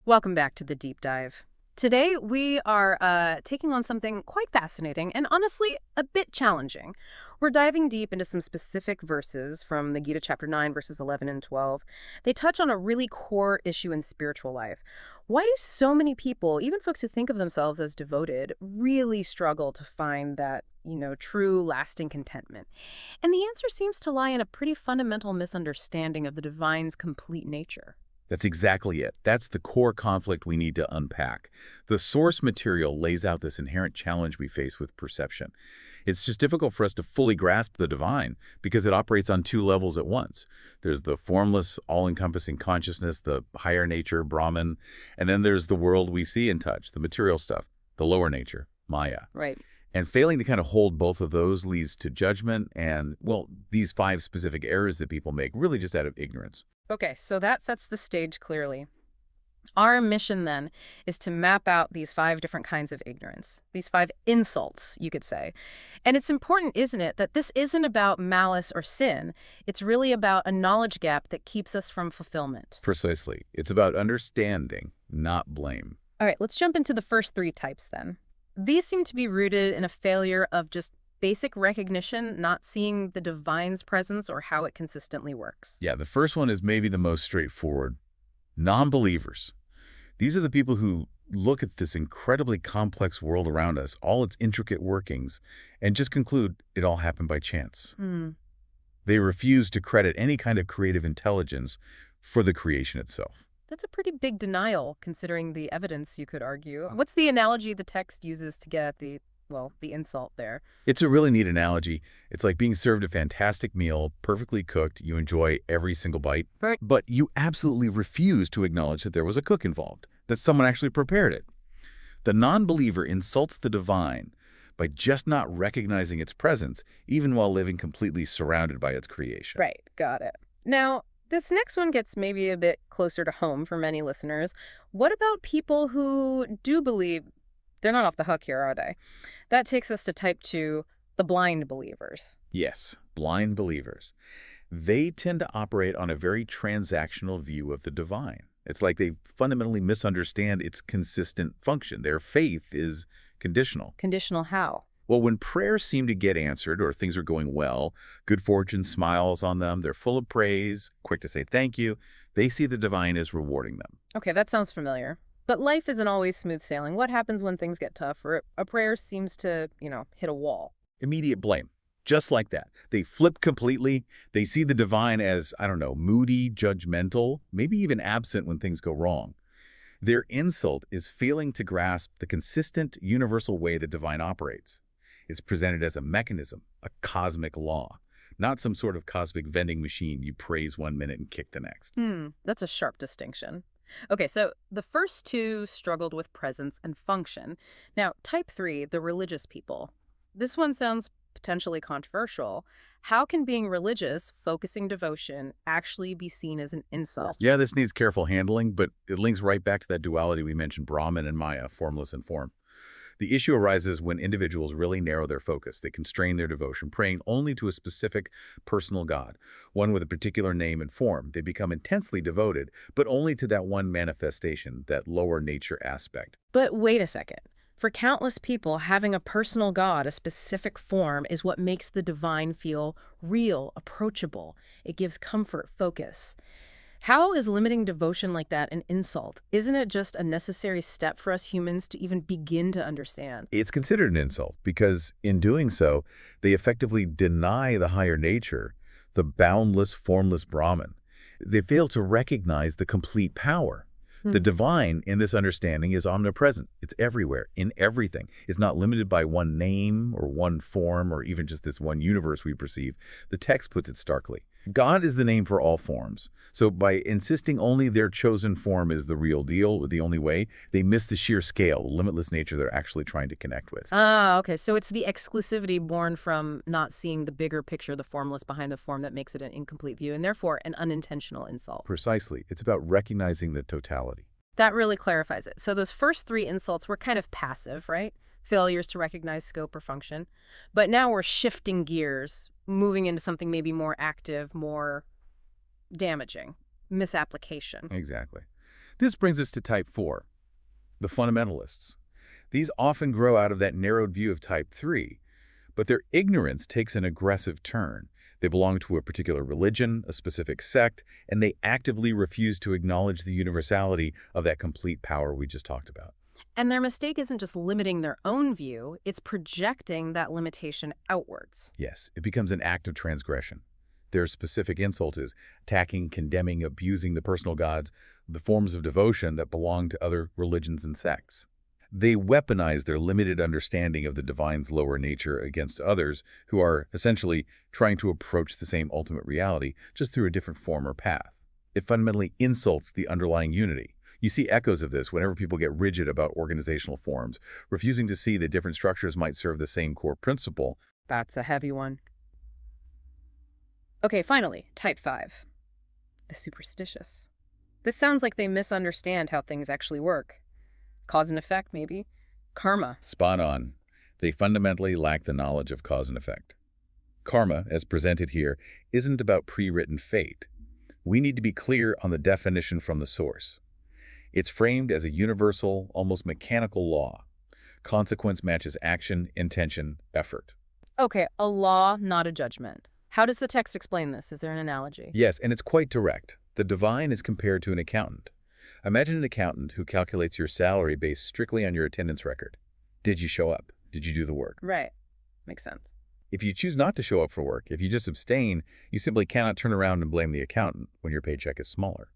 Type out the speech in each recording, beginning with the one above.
Welcome back to the deep dive. Today we are taking on something quite fascinating and honestly a bit challenging. We're diving deep into some specific verses from the Gita chapter 9 verses 11 and 12. They touch on a really core issue in spiritual life. Why do so many people, even folks who think of themselves as devoted, really struggle to find that, true lasting contentment? And the answer seems to lie in a pretty fundamental misunderstanding of the divine's complete nature. That's exactly it. That's the core conflict we need to unpack. The source material lays out this inherent challenge we face with perception. It's just difficult for us to fully grasp the divine because it operates on two levels at once. There's the formless, all-encompassing consciousness, the higher nature, Brahman, and then there's the world we see and touch, the material stuff, the lower nature, Maya. Right. And failing to kind of hold both of those leads to judgment and, well, these 5 specific errors that people make really just out of ignorance. Okay, so that sets the stage clearly. Our mission then is to map out these 5 different kinds of ignorance, these 5 insults, you could say. And it's important, isn't it, that this isn't about malice or sin. It's really about a knowledge gap that keeps us from fulfillment. Precisely. It's about understanding, not blame. All right, let's jump into the first 3 types then. These seem to be rooted in a failure of just basic recognition, not seeing the divine's presence or how it consistently works. Yeah, the first one is maybe the most straightforward. Non-believers. These are the people who look at this incredibly complex world around us, all its intricate workings, and just conclude it all happened by chance. They refuse to credit any kind of creative intelligence for the creation itself. That's a pretty big denial, considering the evidence, you could argue. What's the analogy the text uses to get at the insult there? It's a really neat analogy. It's like being served a fantastic meal, perfectly cooked. You enjoy every single bite, Right. but you absolutely refuse to acknowledge that there was a cook involved, that someone actually prepared it. The non-believer insults the divine by just not recognizing its presence, even while living completely surrounded by its creation. Right, got it. Now, this next one gets maybe a bit closer to home for many listeners. What about people who do believe? They're not off the hook here, are they? That takes us to type 2, the blind believers. Yes, blind believers. They tend to operate on a very transactional view of the divine. It's like they fundamentally misunderstand its consistent function. Their faith is conditional. Conditional how? Well, when prayers seem to get answered or things are going well, good fortune smiles on them, they're full of praise, quick to say thank you, they see the divine as rewarding them. Okay, that sounds familiar. But life isn't always smooth sailing. What happens when things get tough or a prayer seems to, hit a wall? Immediate blame. Just like that. They flip completely. They see the divine as, I don't know, moody, judgmental, maybe even absent when things go wrong. Their insult is failing to grasp the consistent, universal way the divine operates. It's presented as a mechanism, a cosmic law, not some sort of cosmic vending machine you praise one minute and kick the next. That's a sharp distinction. Okay, so the first 2 struggled with presence and function. Now, type 3, the religious people. This one sounds potentially controversial. How can being religious, focusing devotion, actually be seen as an insult? Yeah, this needs careful handling, but it links right back to that duality we mentioned, Brahman and Maya, formless and form. The issue arises when individuals really narrow their focus. They constrain their devotion, praying only to a specific personal God, one with a particular name and form. They become intensely devoted, but only to that one manifestation, that lower nature aspect. But wait a second. For countless people, having a personal God, a specific form, is what makes the divine feel real, approachable. It gives comfort, focus. How is limiting devotion like that an insult? Isn't it just a necessary step for us humans to even begin to understand? It's considered an insult because in doing so, they effectively deny the higher nature, the boundless, formless Brahman. They fail to recognize the complete power. The divine in this understanding is omnipresent. It's everywhere, in everything. It's not limited by one name or one form or even just this one universe we perceive. The text puts it starkly. God is the name for all forms. So by insisting only their chosen form is the real deal, the only way, they miss the sheer scale, the limitless nature they're actually trying to connect with. Ah, okay. So it's the exclusivity born from not seeing the bigger picture, the formless behind the form, that makes it an incomplete view and therefore an unintentional insult. Precisely. It's about recognizing the totality. That really clarifies it. So those first 3 insults were kind of passive, right? Failures to recognize scope or function. But now we're shifting gears, moving into something maybe more active, more damaging, misapplication. Exactly. This brings us to type 4, the fundamentalists. These often grow out of that narrowed view of type 3, but their ignorance takes an aggressive turn. They belong to a particular religion, a specific sect, and they actively refuse to acknowledge the universality of that complete power we just talked about. And their mistake isn't just limiting their own view, it's projecting that limitation outwards. Yes, it becomes an act of transgression. Their specific insult is attacking, condemning, abusing the personal gods, the forms of devotion that belong to other religions and sects. They weaponize their limited understanding of the divine's lower nature against others who are essentially trying to approach the same ultimate reality just through a different form or path. It fundamentally insults the underlying unity. You see echoes of this whenever people get rigid about organizational forms, refusing to see that different structures might serve the same core principle. That's a heavy one. Okay, finally, type 5, the superstitious. This sounds like they misunderstand how things actually work. Cause and effect, maybe. Karma. Spot on. They fundamentally lack the knowledge of cause and effect. Karma, as presented here, isn't about pre-written fate. We need to be clear on the definition from the source. It's framed as a universal, almost mechanical law. Consequence matches action, intention, effort. Okay, a law, not a judgment. How does the text explain this? Is there an analogy? Yes, and it's quite direct. The divine is compared to an accountant. Imagine an accountant who calculates your salary based strictly on your attendance record. Did you show up? Did you do the work? Right. Makes sense. If you choose not to show up for work, if you just abstain, you simply cannot turn around and blame the accountant when your paycheck is smaller.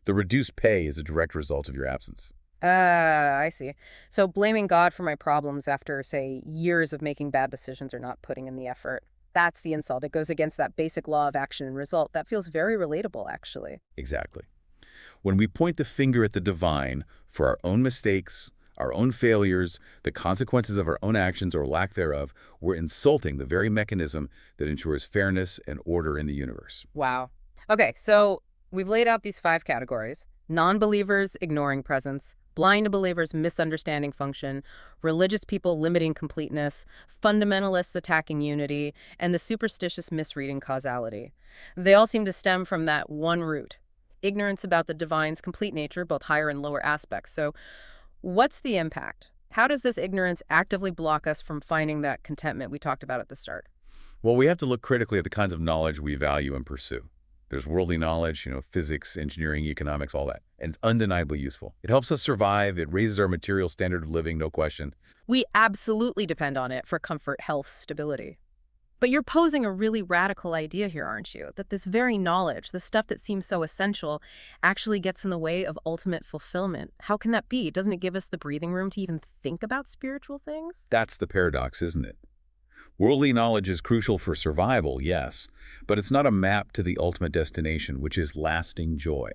The reduced pay is a direct result of your absence. I see. So blaming God for my problems after, say, years of making bad decisions or not putting in the effort, that's the insult. It goes against that basic law of action and result. That feels very relatable, actually. Exactly. When we point the finger at the divine for our own mistakes, our own failures, the consequences of our own actions or lack thereof, we're insulting the very mechanism that ensures fairness and order in the universe. Wow. Okay, so we've laid out these 5 categories. Non-believers ignoring presence, blind believers misunderstanding function, religious people limiting completeness, fundamentalists attacking unity, and the superstitious misreading causality. They all seem to stem from that one root: ignorance about the divine's complete nature, both higher and lower aspects. So what's the impact? How does this ignorance actively block us from finding that contentment we talked about at the start? Well, we have to look critically at the kinds of knowledge we value and pursue. There's worldly knowledge, physics, engineering, economics, all that. And it's undeniably useful. It helps us survive. It raises our material standard of living, no question. We absolutely depend on it for comfort, health, stability. But you're posing a really radical idea here, aren't you? That this very knowledge, the stuff that seems so essential, actually gets in the way of ultimate fulfillment. How can that be? Doesn't it give us the breathing room to even think about spiritual things? That's the paradox, isn't it? Worldly knowledge is crucial for survival, yes, but it's not a map to the ultimate destination, which is lasting joy.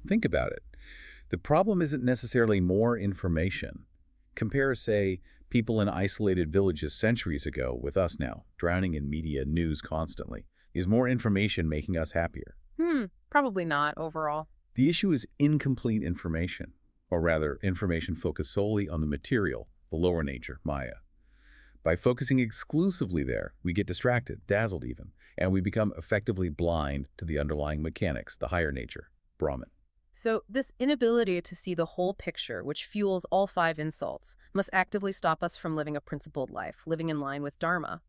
Think about it. The problem isn't necessarily more information. Compare, say, people in isolated villages centuries ago with us now, drowning in media news constantly. Is more information making us happier? Probably not overall. The issue is incomplete information, or rather, information focused solely on the material, the lower nature, Maya. By focusing exclusively there, we get distracted, dazzled even, and we become effectively blind to the underlying mechanics, the higher nature, Brahman. So this inability to see the whole picture, which fuels all 5 insults, must actively stop us from living a principled life, living in line with Dharma.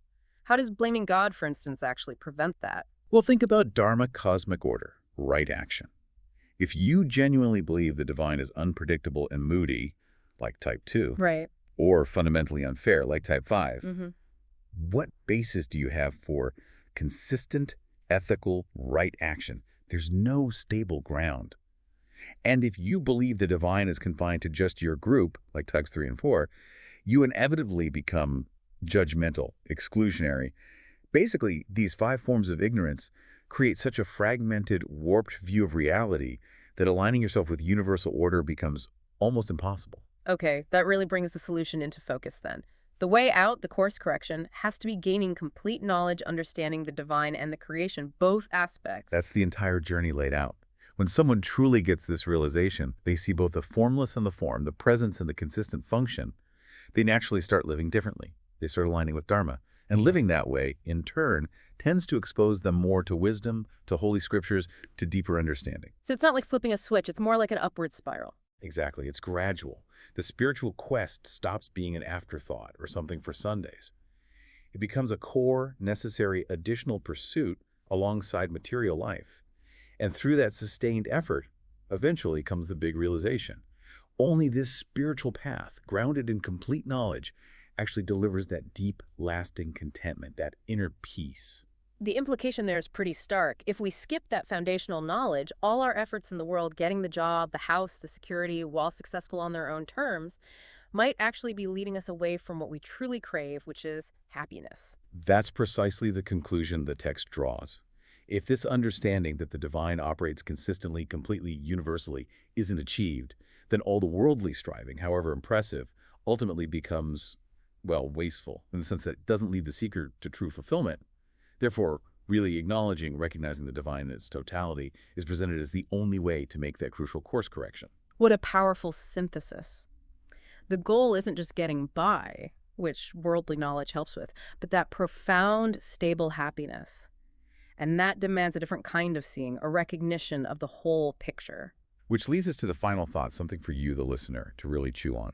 How does blaming God, for instance, actually prevent that? Well, think about Dharma, cosmic order, right action. If you genuinely believe the divine is unpredictable and moody, like type 2, Right. or fundamentally unfair, like type 5, Mm-hmm. what basis do you have for consistent, ethical, right action? There's no stable ground. And if you believe the divine is confined to just your group, like types 3 and 4, you inevitably become judgmental, exclusionary. Basically, these 5 forms of ignorance create such a fragmented, warped view of reality that aligning yourself with universal order becomes almost impossible. Okay, that really brings the solution into focus then. The way out, the course correction, has to be gaining complete knowledge, understanding the divine and the creation, both aspects. That's the entire journey laid out. When someone truly gets this realization, they see both the formless and the form, the presence and the consistent function. They naturally start living differently. They start aligning with Dharma, And living that way, in turn, tends to expose them more to wisdom, to holy scriptures, to deeper understanding. So it's not like flipping a switch, it's more like an upward spiral. Exactly, it's gradual. The spiritual quest stops being an afterthought or something for Sundays. It becomes a core, necessary, additional pursuit alongside material life. And through that sustained effort, eventually comes the big realization. Only this spiritual path, grounded in complete knowledge, actually delivers that deep, lasting contentment, that inner peace. The implication there is pretty stark. If we skip that foundational knowledge, all our efforts in the world, getting the job, the house, the security, while successful on their own terms, might actually be leading us away from what we truly crave, which is happiness. That's precisely the conclusion the text draws. If this understanding that the divine operates consistently, completely, universally, isn't achieved, then all the worldly striving, however impressive, ultimately becomes, well, wasteful, in the sense that it doesn't lead the seeker to true fulfillment. Therefore, really acknowledging, recognizing the divine in its totality is presented as the only way to make that crucial course correction. What a powerful synthesis. The goal isn't just getting by, which worldly knowledge helps with, but that profound, stable happiness. And that demands a different kind of seeing, a recognition of the whole picture. Which leads us to the final thought, something for you, the listener, to really chew on.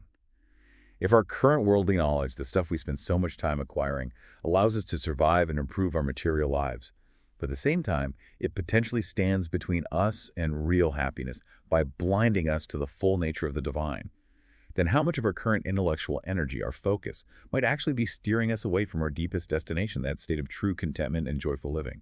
If our current worldly knowledge, the stuff we spend so much time acquiring, allows us to survive and improve our material lives, but at the same time, it potentially stands between us and real happiness by blinding us to the full nature of the divine, then how much of our current intellectual energy, our focus, might actually be steering us away from our deepest destination, that state of true contentment and joyful living?